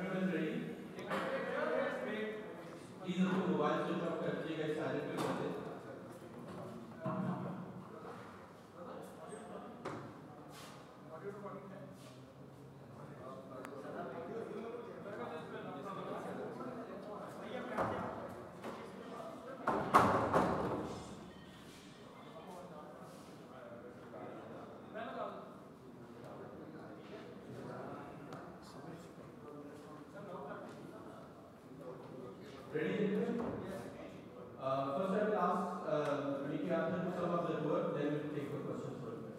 Everyone ready? Please अपने mobile switch off कर दीजिएगा, साइलेंट पे कर दीजिए. Ready, gentlemen? First I will ask Micky Arthur to sum up the word, then we'll take the questions for you.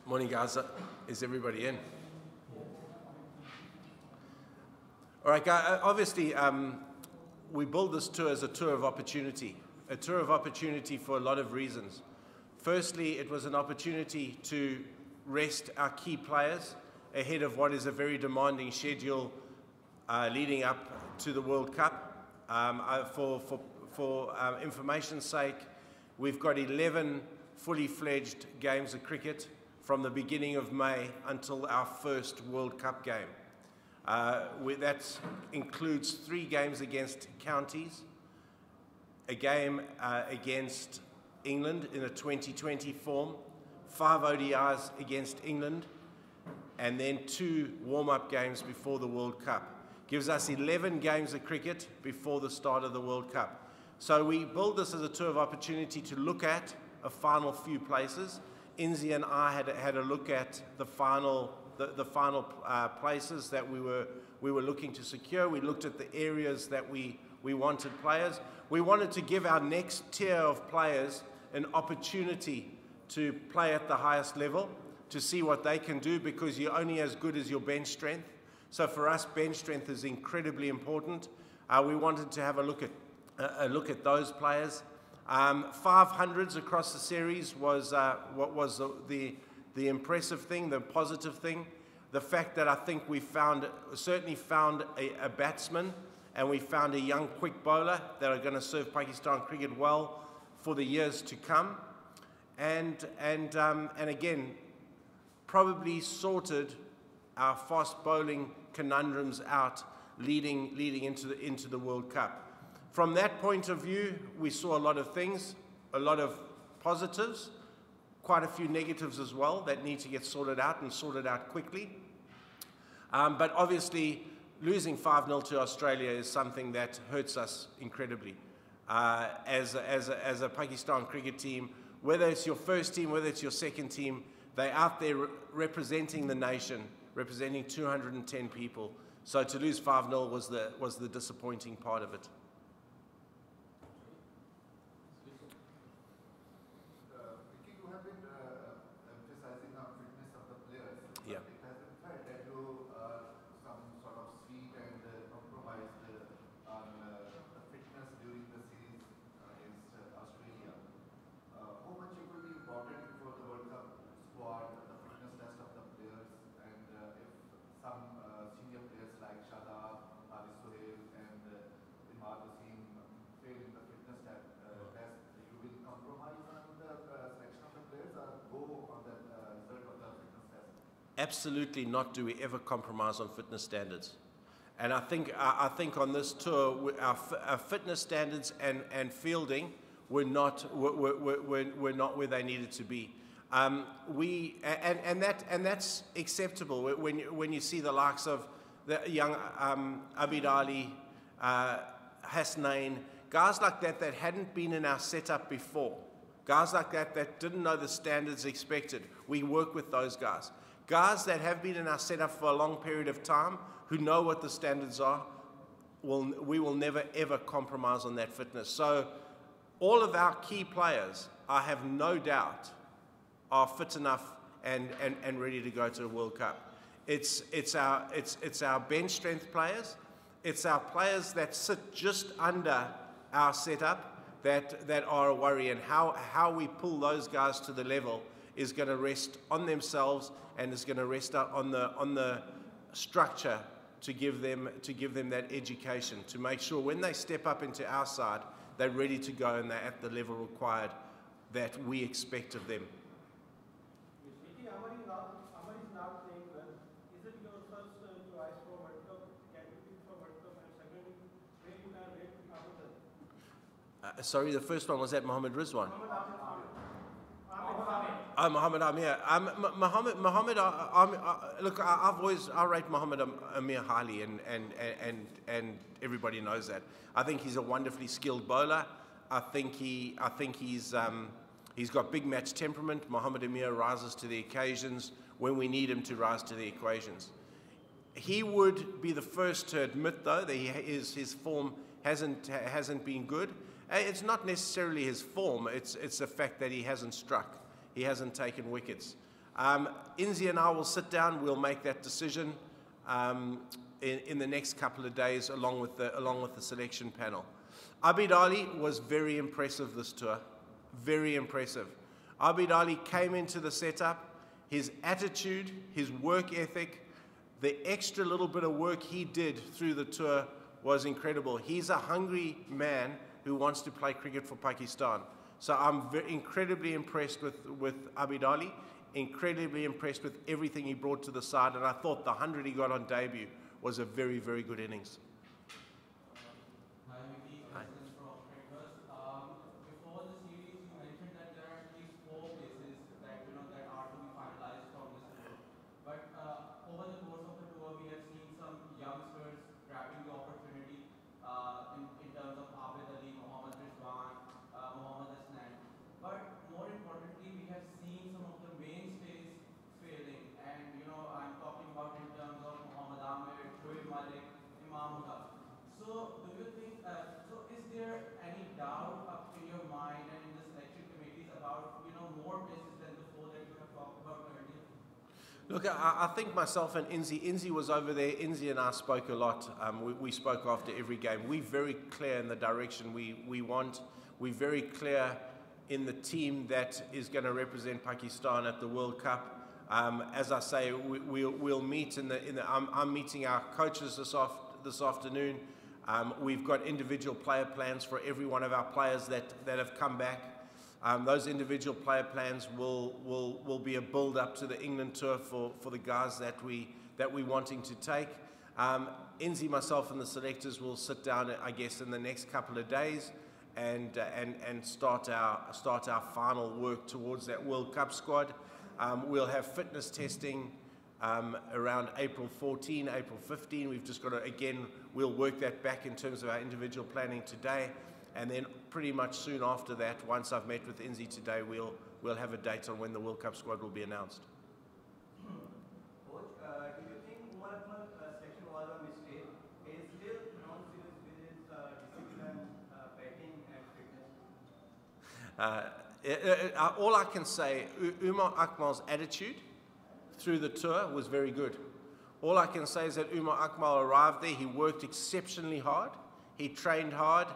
Morning, guys. Is everybody in? All right, guys. Obviously, we build this tour as a tour of opportunity for a lot of reasons. Firstly, it was an opportunity to rest our key players ahead of what is a very demanding schedule leading up to the World Cup. For information's sake, we've got 11 fully fledged games of cricket from the beginning of May until our first World Cup game. That includes 3 games against counties, a game against England in a 2020 form, 5 ODIs against England, and then 2 warm-up games before the World Cup. Gives us 11 games of cricket before the start of the World Cup. So we build this as a tour of opportunity to look at a final few places. Inzi and I had a look at the final places that we were looking to secure. We looked at the areas that we wanted players. We wanted to give our next tier of players an opportunity to play at the highest level, to see what they can do, because you're only as good as your bench strength. So for us, bench strength is incredibly important. We wanted to have a look at those players. 500s across the series was what was the impressive thing, the positive thing. The fact that I think we certainly found a batsman, and we found a young quick bowler that are going to serve Pakistan cricket well for the years to come. And again, probably sorted our fast bowling conundrums out leading into the World Cup. From that point of view, we saw a lot of things, a lot of positives, quite a few negatives as well that need to get sorted out, and sorted out quickly. But obviously, losing 5-0 to Australia is something that hurts us incredibly. As a Pakistan cricket team, whether it's your first team, whether it's your second team, they're out there representing the nation, representing 210 people. So to lose 5-0 was the disappointing part of it. Micky, you have been emphasizing on fitness of the players. Yeah. It has been felt that you some sort of sweet and compromised on the fitness during the series against Australia. How much it will be important for the World Cup squad, the fitness test of the players, and if some senior players like Shadab, Haris Sohail, and Imad Wasim fail in the fitness test, you will compromise on the selection of the players or go on the result of the fitness test? Absolutely not do we ever compromise on fitness standards. And I think on this tour, our fitness standards and fielding were not where they needed to be. That's acceptable when you see the likes of the young Abid Ali, Hasnain, guys like that hadn't been in our setup before, guys like that didn't know the standards expected. We work with those guys. Guys that have been in our setup for a long period of time, who know what the standards are, we will never ever compromise on that fitness. So all of our key players, I have no doubt, are fit enough and ready to go to the World Cup. It's our bench strength players. It's our players that sit just under our setup that are a worry, and how we pull those guys to the level is going to rest on themselves, and is going to rest on the structure to give them that education, to make sure when they step up into our side, they're ready to go and they're at the level required that we expect of them. Micky, Amar is not playing well. Is it Sorry, the first one was at Mohammed Rizwan. Muhammad Amir. Muhammad, look, I rate Muhammad Amir highly, and everybody knows that. I think he's a wonderfully skilled bowler. I think he's got big match temperament. Muhammad Amir rises to the occasions when we need him to rise to the occasions. He would be the first to admit, though, that his form hasn't been good. It's not necessarily his form. It's the fact that he hasn't struck. He hasn't taken wickets. Inzi and I will sit down. We'll make that decision in the next couple of days, along with the selection panel. Abid Ali was very impressive this tour. Very impressive. Abid Ali came into the setup. His attitude, his work ethic, the extra little bit of work he did through the tour was incredible. He's a hungry man who wants to play cricket for Pakistan. So I'm incredibly impressed with Abid Ali, incredibly impressed with everything he brought to the side, and I thought the 100 he got on debut was a very, very good innings. Hi, Micky. From Breakfast. Before the series, you mentioned that there are at least 4 places that that are to be finalized from this tour. But over the course of the tour, we have seen some youngsters grabbing the opportunity in terms of Abid Ali, Mohammed Rizwan, Mohammed Hasnan. But more importantly, we have seen some of the mainstays failing. And I'm talking about in terms of Mohammed Amir, Shoaib Malik, Imam Huda. So do you think, so is there any doubt up in your mind and in the selection committees about, more places than the 4 that you have talked about earlier? Look, I think myself and Inzi was over there. Inzi and I spoke a lot. We spoke after every game. We're very clear in the direction we want. We're very clear in the team that is going to represent Pakistan at the World Cup. As I say, we'll meet I'm meeting our coaches this afternoon. We've got individual player plans for every one of our players that have come back. Those individual player plans will be a build up to the England tour for the guys that we're wanting to take. Inzi, myself, and the selectors will sit down, I guess, in the next couple of days and start our final work towards that World Cup squad. We'll have fitness testing around April 14, April 15. We've just got to, again, we'll work that back in terms of our individual planning today. And then pretty much soon after that, once I've met with Inzi today, we'll have a date on when the World Cup squad will be announced. Coach, do you think Umar Akmal's selection was a mistake? He is still non-serious with his discipline, batting and fitness? All I can say, Umar Akmal's attitude through the tour was very good. All I can say is that Umar Akmal arrived there. He worked exceptionally hard. He trained hard.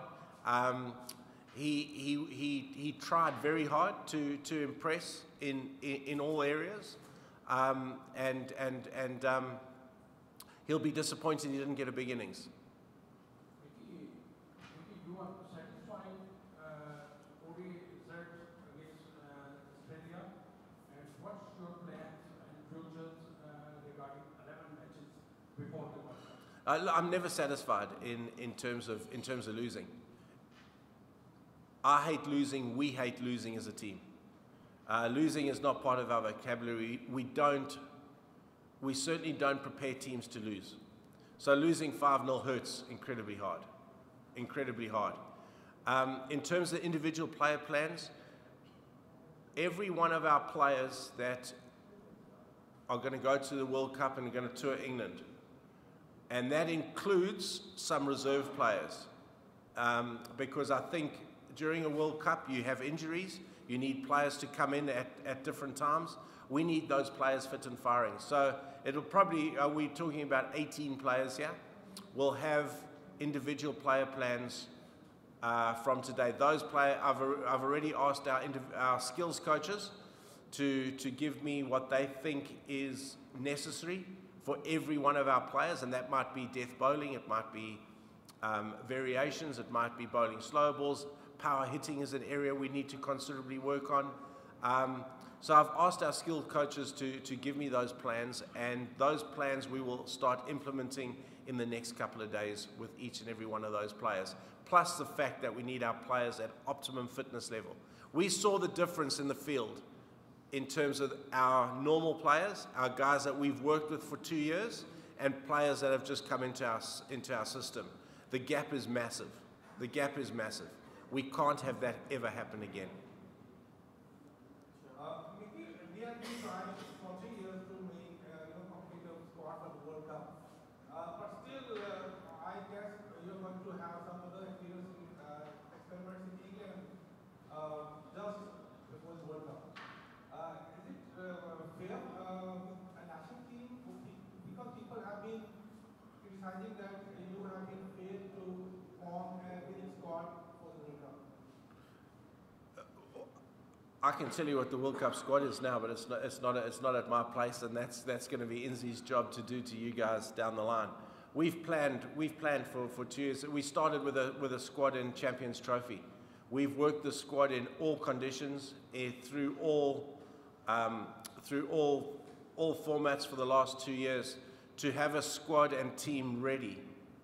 He tried very hard to impress in all areas, and he'll be disappointed he didn't get a big innings. Micky, you are satisfied ODI result against Australia, and what's your plans and futures regarding 11 matches before the World Cup? I'm never satisfied in terms of losing. I hate losing. We hate losing as a team. Losing is not part of our vocabulary. We certainly don't prepare teams to lose. So losing 5-0 hurts incredibly hard. Incredibly hard. In terms of individual player plans, every one of our players that are going to go to the World Cup and are going to tour England, and that includes some reserve players, because I think during a World Cup you have injuries, you need players to come in at different times. We need those players fit and firing. So it'll probably, we're talking about 18 players here. We'll have individual player plans from today. Those players, I've already asked our skills coaches to give me what they think is necessary for every one of our players, and that might be death bowling, it might be variations, it might be bowling slow balls. Power hitting is an area we need to considerably work on. So I've asked our skilled coaches to give me those plans, and those plans we will start implementing in the next couple of days with each and every one of those players, plus the fact that we need our players at optimum fitness level. We saw the difference in the field in terms of our normal players, our guys that we've worked with for 2 years, and players that have just come into our system. The gap is massive. The gap is massive. We can't have that ever happen again. Micky, we have been trying for 3 years to make complete a squad for the World Cup. But still, I guess you're going to have some other experience in experiments in England just before the World Cup. Is it fair with a national team? Because people have been criticizing that you have been failed to form a winning squad for the World Cup. I can tell you what the World Cup squad is now, but it's not at my place, and that's going to be Inzi's job to do to you guys down the line. We've planned for 2 years. We started with a squad in Champions Trophy. We've worked the squad in all conditions, through all formats for the last 2 years, to have a squad and team ready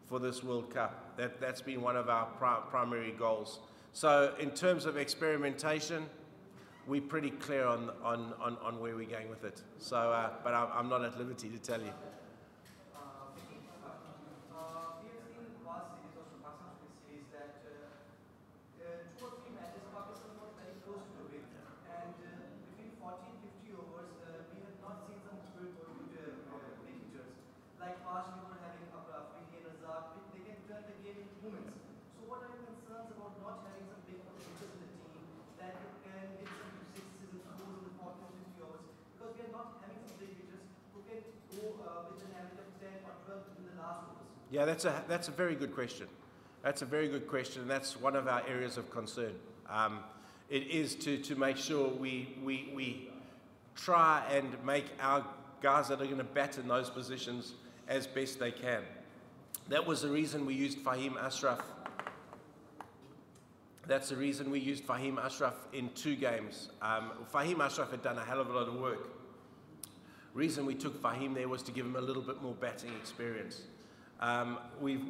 for this World Cup. That's been one of our primary goals. So in terms of experimentation, we're pretty clear on where we're going with it. So, but I'm not at liberty to tell you. We have seen in the past series or Pakistan series that 2 or 3 matches Pakistan was very close to win, and between 40-50 overs, we have not seen some good pictures. Like past, we were having Afghani and Razak, they can turn the game in moments. So, what are your concerns about not having some big pictures in the team that can hit some sixes and goals in the 40-50 overs? Because we are not having some big hitters who can go with an average of 10 or 12 in the last overs. Yeah, that's a very good question. That's a very good question, and that's one of our areas of concern. It is to make sure we try and make our guys that are going to bat in those positions as best they can. That was the reason we used Fahim Ashraf. That's the reason we used Fahim Ashraf in 2 games. Fahim Ashraf had done a hell of a lot of work. Reason we took Fahim there was to give him a little bit more batting experience. We've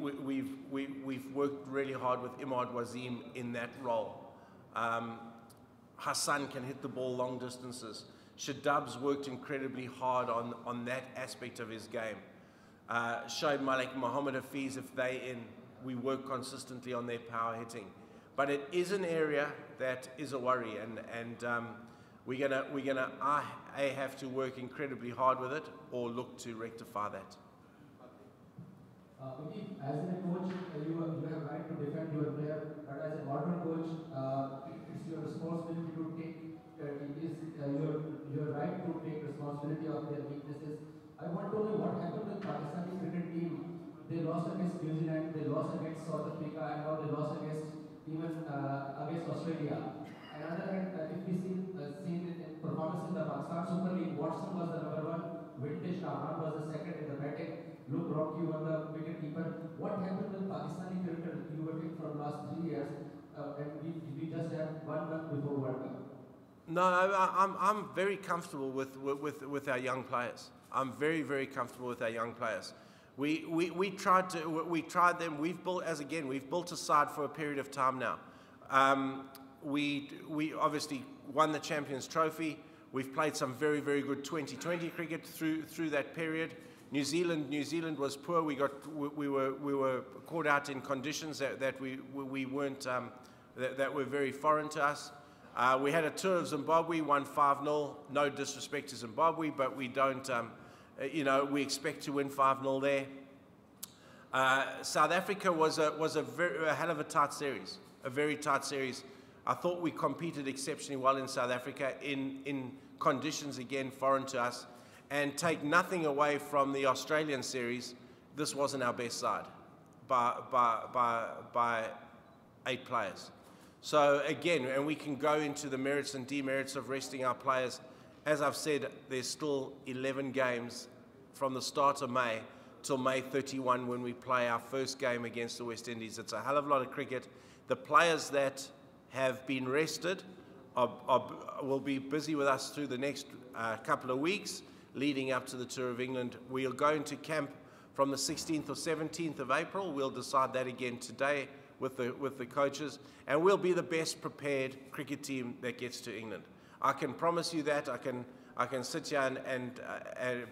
worked really hard with Imad Wasim in that role. Hassan can hit the ball long distances. Shadab's worked incredibly hard on that aspect of his game. Shoaib Malik, Mohammed Hafiz, if they in, we work consistently on their power hitting. But it is an area that is a worry, and we're gonna have to work incredibly hard with it, or look to rectify that. Micky, as a coach, you have right to defend your player, but as a modern coach, it's your responsibility to take. Your right to take responsibility of their weaknesses. I want to know what happened with Pakistani cricket team. They lost against New Zealand, they lost against South Africa, and now they lost against against Australia. Another hand, if we see in performance in the Pakistan Super League, Watson was the #1, Vintage Rahman was the second in the batting. Luke Rocky was the wicket keeper. What happened with Pakistani cricket? You were working for the last 3 years, and we just had 1 month before World Cup. No, I'm very comfortable with our young players. I'm very comfortable with our young players. We tried them. We've built a side for a period of time now. We obviously won the Champions Trophy. We've played some very good 2020 cricket through that period. New Zealand was poor. We were caught out in conditions that we weren't that were very foreign to us. We had a tour of Zimbabwe, won 5-0. No disrespect to Zimbabwe, but we don't, we expect to win 5-0 there. South Africa was a hell of a tight series, a very tight series. I thought we competed exceptionally well in South Africa in conditions again foreign to us. And take nothing away from the Australian series, this wasn't our best side by 8 players. So again, and we can go into the merits and demerits of resting our players. As I've said, there's still 11 games from the start of May till May 31 when we play our first game against the West Indies. It's a hell of a lot of cricket. The players that have been rested will be busy with us through the next couple of weeks leading up to the Tour of England. We are going to camp from the 16th or 17th of April. We'll decide that again today with the coaches, and we'll be the best prepared cricket team that gets to England. I can promise you that. I can sit here and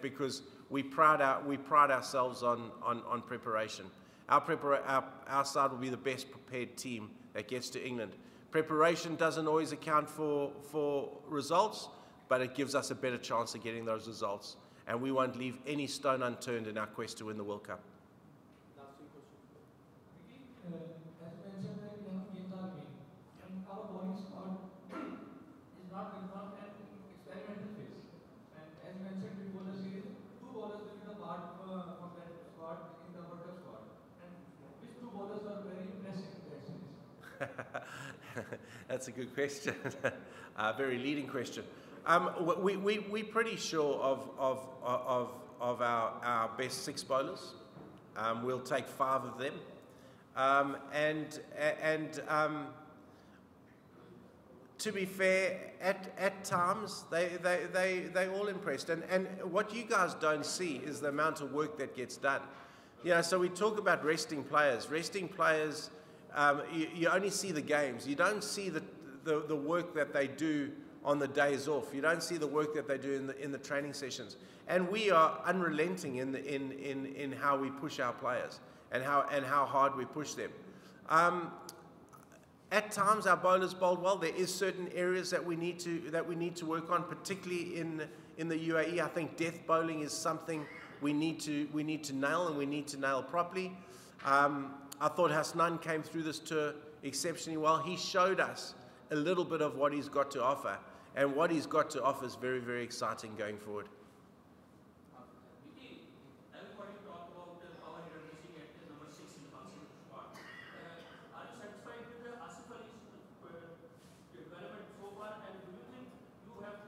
because we pride ourselves on preparation. Our side will be the best prepared team that gets to England. Preparation doesn't always account for results, but it gives us a better chance of getting those results. And we won't leave any stone unturned in our quest to win the World Cup. As you mentioned, that young games are big, and our bowling squad is not an experimental phase. And as you mentioned before the series, 2 bowlers will be the part from that squad in the World Cup squad. And which 2 bowlers are very impressive in that series? That's a good question. Very leading question. We're pretty sure of our best 6 bowlers. We'll take 5 of them. To be fair, at times they all impressed. And what you guys don't see is the amount of work that gets done. You know, so we talk about resting players. Resting players, you only see the games. You don't see the work that they do on the days off. You don't see the work that they do in the training sessions. And we are unrelenting in how we push our players and how hard we push them. At times our bowlers bowled well. There is certain areas that we need to work on, particularly in the UAE. I think death bowling is something we need to nail, and we need to nail properly. I thought Hasnan came through this tour exceptionally well. He showed us a little bit of what he's got to offer, and what he's got to offer is very, very exciting going forward. Micky, everybody talk about the power hitter missing at the number 6 in the Pakistan squad. Are you satisfied with the Asif Ali's development so far, and do you think you have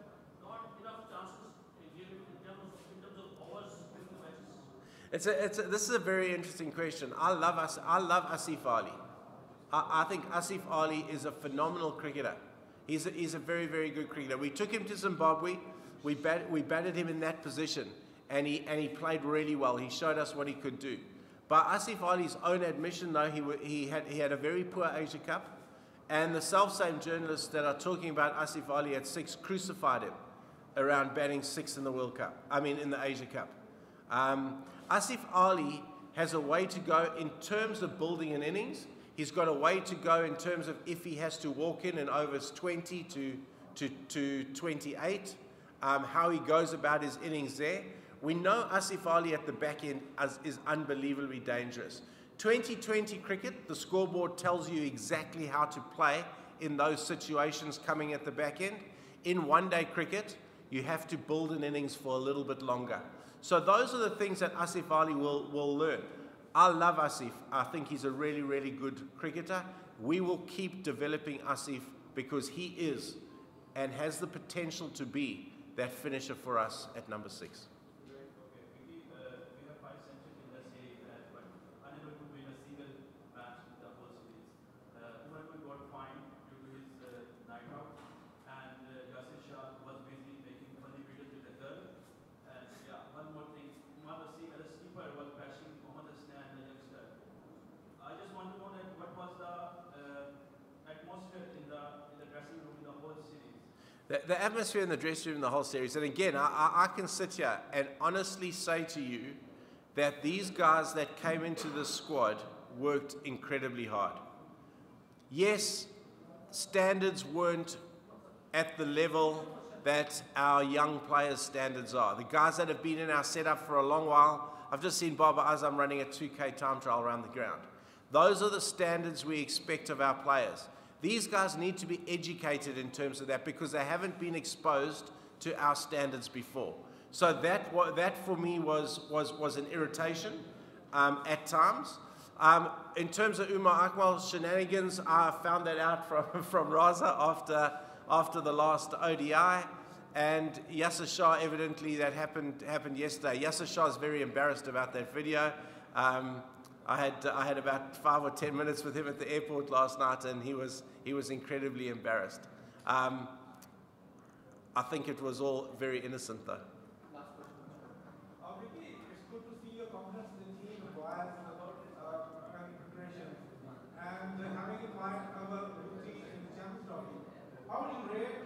not enough chances given in terms of hours in the matches? This is a very interesting question. I love Asif Ali. I think Asif Ali is a phenomenal cricketer. He's a very, very good cricketer. We took him to Zimbabwe. We batted him in that position, and he played really well. He showed us what he could do. By Asif Ali's own admission, though, he had a very poor Asia Cup, and the self-same journalists that are talking about Asif Ali at 6 crucified him around batting 6th in the World Cup. I mean, in the Asia Cup. Asif Ali has a way to go in terms of building an innings. He's got a way to go in terms of if he has to walk in overs 20 to 28, how he goes about his innings there. We know Asif Ali at the back end is unbelievably dangerous. 2020 cricket, the scoreboard tells you exactly how to play in those situations coming at the back end. In one-day cricket, you have to build an innings for a little bit longer. So those are the things that Asif Ali will learn. I love Asif. I think he's a really, really good cricketer. We will keep developing Asif because he is and has the potential to be that finisher for us at number 6. Okay, Micky, we have 5 centuries in the series, but unable to win a single match in the whole series. Umar got fined due to his night out, and Yasir Shah was busy making funny videos with the girl. And yeah, one more thing, Umar Wasim as a skipper was bashing Mohammad Hasnan, the youngster. I just want to know that what was the atmosphere in the dressing room in the whole series? The atmosphere in the dressing room in the whole series, and again, I can sit here and honestly say to you that these guys that came into the squad worked incredibly hard. Yes, standards weren't at the level that our young players' standards are. The guys that have been in our setup for a long while, I've just seen Baba Azam running a 2K time trial around the ground. Those are the standards we expect of our players. These guys need to be educated in terms of that because they haven't been exposed to our standards before. So that for me was an irritation at times. In terms of Umar Akmal's shenanigans, I found that out from Raza after the last ODI, and Yasir Shah, evidently that happened yesterday. Yasir Shah is very embarrassed about that video. I had about 5 or 10 minutes with him at the airport last night, and he was incredibly embarrassed. I think it was all very innocent though. Micky, it's good to see your confidence in the team while preparation and having in mind our duty in the Champions Trophy. How do you rate?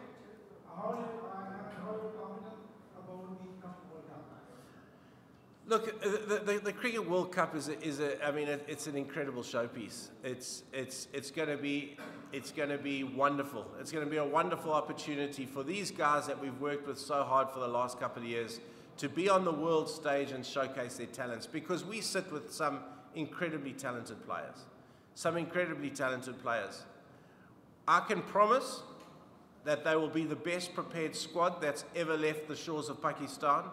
How are you confident about the coming World Cup? Look, the Cricket World Cup is I mean, it's an incredible showpiece. It's going to be wonderful. It's going to be a wonderful opportunity for these guys that we've worked with so hard for the last couple of years to be on the world stage and showcase their talents, because we sit with some incredibly talented players. I can promise that they will be the best prepared squad that's ever left the shores of Pakistan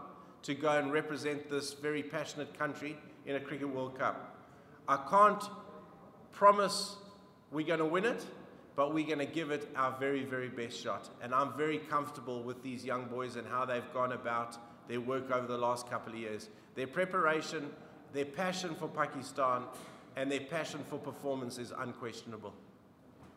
to go and represent this very passionate country in a Cricket World Cup. I can't promise we're going to win it, but we're going to give it our very, very best shot. And I'm very comfortable with these young boys and how they've gone about their work over the last couple of years. Their preparation, their passion for Pakistan, and their passion for performance is unquestionable.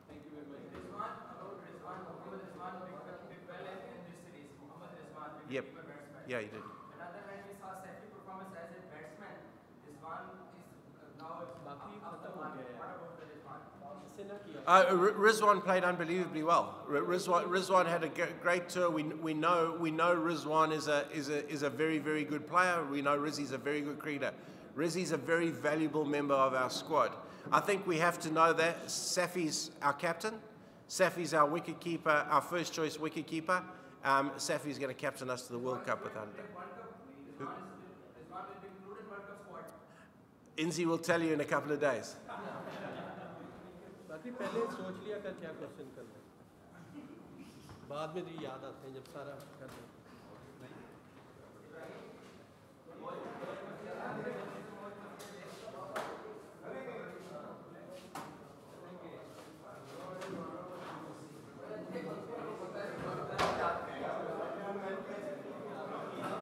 Thank you very much. Rizwan, about Rizwan, Mohammad Rizwan did well in this series. Mohammad Rizwan did Yep. keep a batsman. Yeah, he did. Another hand we saw Safi performance as a batsman. Rizwan is now up the mark. What about the Rizwan? Rizwan played unbelievably well. Rizwan had a great tour. We know Rizwan is a very, very good player. We know Rizzy's a very good cricketer. Rizzy's a very valuable member of our squad. I think we have to know that Safi's our captain. Safi's our wicket keeper, our first choice wicket keeper. Safi's going to captain us to the World Cup without a doubt. Inzi will tell you in a couple of days. बाकी पहले सोच लिया कर क्या question करना है बाद में तो याद आते हैं जब सारा कर